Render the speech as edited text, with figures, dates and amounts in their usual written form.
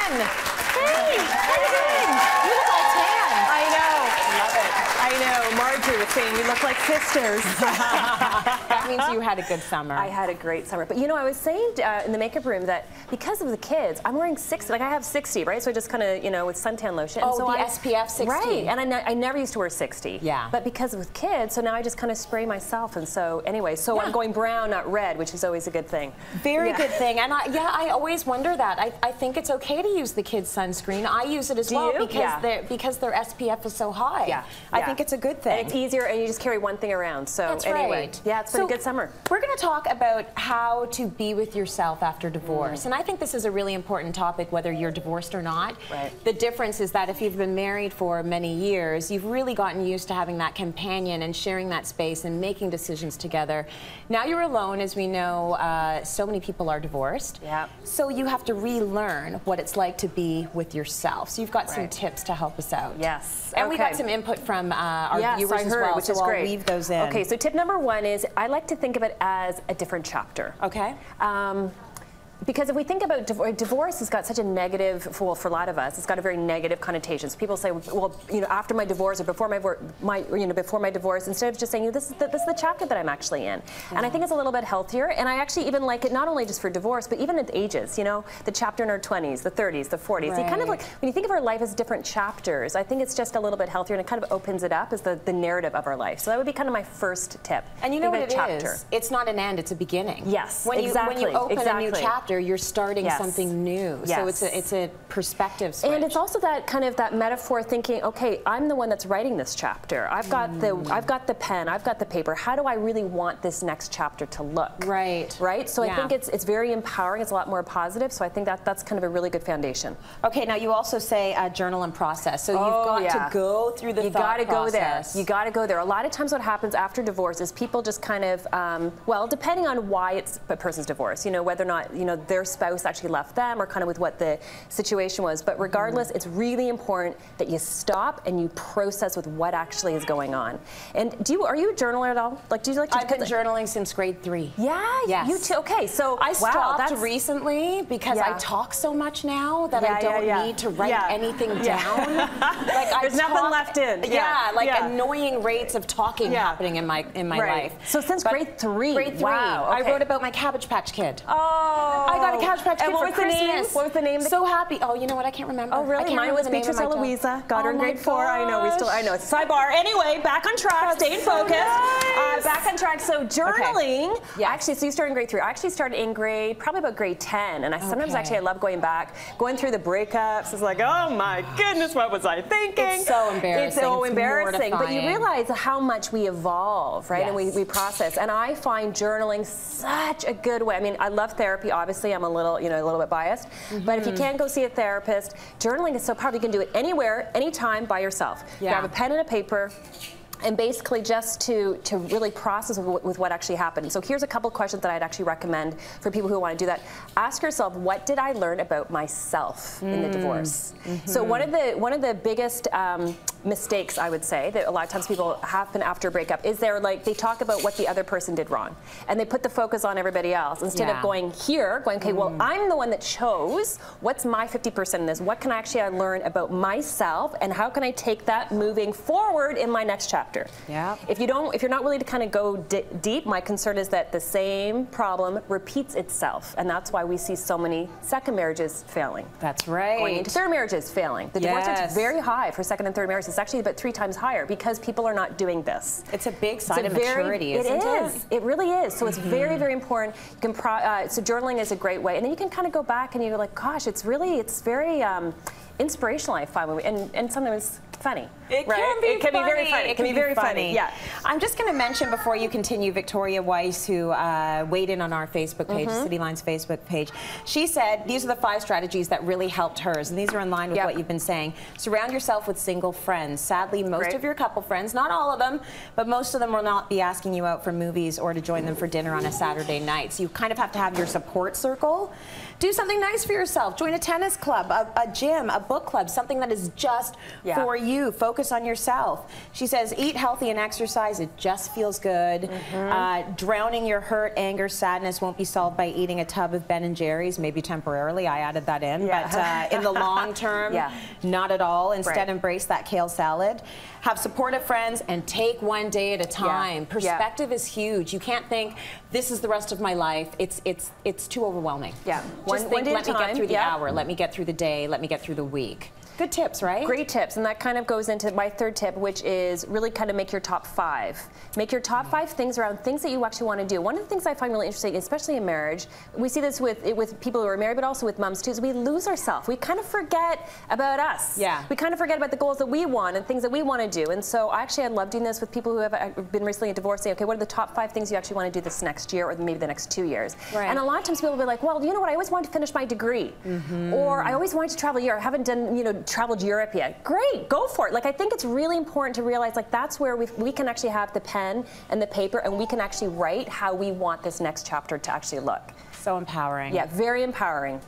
Karyn. Hey, how are you doing? You look all tan. I know. Love it. I know. Marjorie was saying we look like sisters. That means you had a good summer. I had a great summer. But you know, I was saying in the makeup room that because of the kids, I'm wearing 60. Like I have 60, right? So I just kind of, you know, with suntan lotion. Oh, and so the SPF 60. Right. And I never used to wear 60. Yeah. But because with kids, so now I just kind of spray myself. And so anyway, so I'm going brown, not red, which is always a good thing. Very good thing. And I always wonder that. I think it's okay to use the kids' sunscreen. I use it as well because their SPF is so high. Yeah. I think it's a good thing. And it's easier, and you just carry one thing around. So That's anyway, right. yeah, it's been a good summer. We're going to talk about how to be with yourself after divorce. And I think this is a really important topic, whether you're divorced or not. Right. The difference is that if you've been married for many years, you've really gotten used to having that companion and sharing that space and making decisions together. Now you're alone, as we know, so many people are divorced. Yeah. So you have to relearn what it's like to be with yourself. So you've got some tips to help us out. Yes. And we got some input from our viewers as well, which so is I'll great. weave those in. Okay, so tip number one is I like to think of it as a different chapter. Okay. Because if we think about divorce has got such a negative, well, for a lot of us, it's got a very negative connotation. So people say, well, you know, after my divorce or before before my divorce, instead of just saying, this is the chapter that I'm actually in. And I think it's a little bit healthier. And I actually even like it not only just for divorce, but even at ages. You know, the chapter in our 20s, the 30s, the 40s. Right. You kind of like when you think of our life as different chapters. I think it's just a little bit healthier, and it kind of opens it up as the narrative of our life. So that would be kind of my first tip. And you know what it is? It's not an end; it's a beginning. Yes, when exactly. When you open a new chapter, you're starting something new. Yes. So it's a perspective switch. And it's also that kind of that metaphor thinking, okay, I'm the one that's writing this chapter. I've got the pen, I've got the paper. How do I really want this next chapter to look? Right. Right? So I think it's very empowering, it's a lot more positive. So I think that's kind of a really good foundation. Okay, now you also say journal and process. So you've got to go through the thought process. You got to go there. A lot of times what happens after divorce is people just kind of, well, depending on why it's a person's divorce, you know, whether or not, you know, their spouse actually left them or kind of with what the situation was. But regardless, it's really important that you stop and you process with what actually is going on. And are you a journaler at all? Like, do you like to? I've been journaling since grade 3. Yeah, yes. You too. Okay, so I stopped recently because I talk so much now that I don't need to write anything down. Like there's nothing left in. Annoying rates of talking happening in my life. So since grade 3. Grade 3. Wow. Okay. I wrote about my Cabbage Patch Kid. Oh. I got a Cabbage Patch Kid and what for was Christmas. the name? What was the name? So happy. Oh, you know what? I can't remember. Oh, really? Mine was Beatrice Eloisa. Got her in grade 4. I know. I know. It's a sidebar. Anyway, back on track. Staying focused. Nice. Back on track. So journaling. Actually, so you started in grade 3. I actually started in probably about grade 10. And I sometimes I love going back, going through the breakups. It's like, oh my goodness, what was I thinking? It's so embarrassing. It's so embarrassing. Mortifying. But you realize how much we evolve, right? And we process. And I find journaling such a good way. I mean, I love therapy. Obviously, I'm a little bit biased. But if you can't go see a therapist, journaling is so powerful. You can do it anywhere, anytime, by yourself. You grab a pen and a paper, and basically just to really process with what actually happened. So here's a couple questions that I'd actually recommend for people who want to do that. Ask yourself, what did I learn about myself in the divorce? So one of the biggest mistakes, I would say, that a lot of times people happen after a breakup is they talk about what the other person did wrong. And they put the focus on everybody else instead of going, okay, well, I'm the one that chose. What's my 50% in this? What can I learn about myself, and how can I take that moving forward in my next chapter? Yeah. If you're not willing to kind of go deep, my concern is that the same problem repeats itself, and that's why we see so many second marriages failing. That's right. Going into third marriages failing. The divorce rate is very high for second and third marriages. It's actually about 3 times higher because people are not doing this. It's a big sign of maturity, isn't it? It is. It really is. So it's very, very important. You can so journaling is a great way, and then you can kind of go back and you're like, gosh, it's very inspirational, I find, and sometimes funny. It can be very funny. It can be very funny. Yeah. I'm just going to mention before you continue, Victoria Weiss, who weighed in on our Facebook page, City Line's Facebook page. She said these are the 5 strategies that really helped hers, and these are in line with what you've been saying. Surround yourself with single friends. Sadly, most of your couple friends, not all of them, but most of them will not be asking you out for movies or to join them for dinner on a Saturday night. So you kind of have to have your support circle. Do something nice for yourself. Join a tennis club, a gym, a book club, something that is just for you. Focus on yourself. She says, eat healthy and exercise. It just feels good. Drowning your hurt, anger, sadness won't be solved by eating a tub of Ben & Jerry's, maybe temporarily. I added that in. But in the long term, not at all. Instead, embrace that kale salad. Have supportive friends and take one day at a time. Perspective is huge. You can't think, this is the rest of my life. It's too overwhelming. Just think, let me get through the hour, let me get through the day, let me get through the week. Good tips, right? Great tips, and that kind of goes into my third tip, which is really kind of make your top 5. Make your top 5 things around things that you actually want to do. One of the things I find really interesting, especially in marriage, we see this with people who are married, but also with moms too, is we lose ourselves. We kind of forget about us. We kind of forget about the goals that we want and things that we want to do. And so actually I love doing this with people who have been recently divorced, saying, okay, what are the top 5 things you actually want to do this next year or maybe the next 2 years? And a lot of times people will be like, well, you know what, I always wanted to finish my degree. Or I always wanted to travel Europe. I haven't done, traveled Europe yet. Great, go for it. Like, I think it's really important to realize, like, that's where we can actually have the pen and the paper, and we can actually write how we want this next chapter to actually look. So empowering. Yeah, very empowering.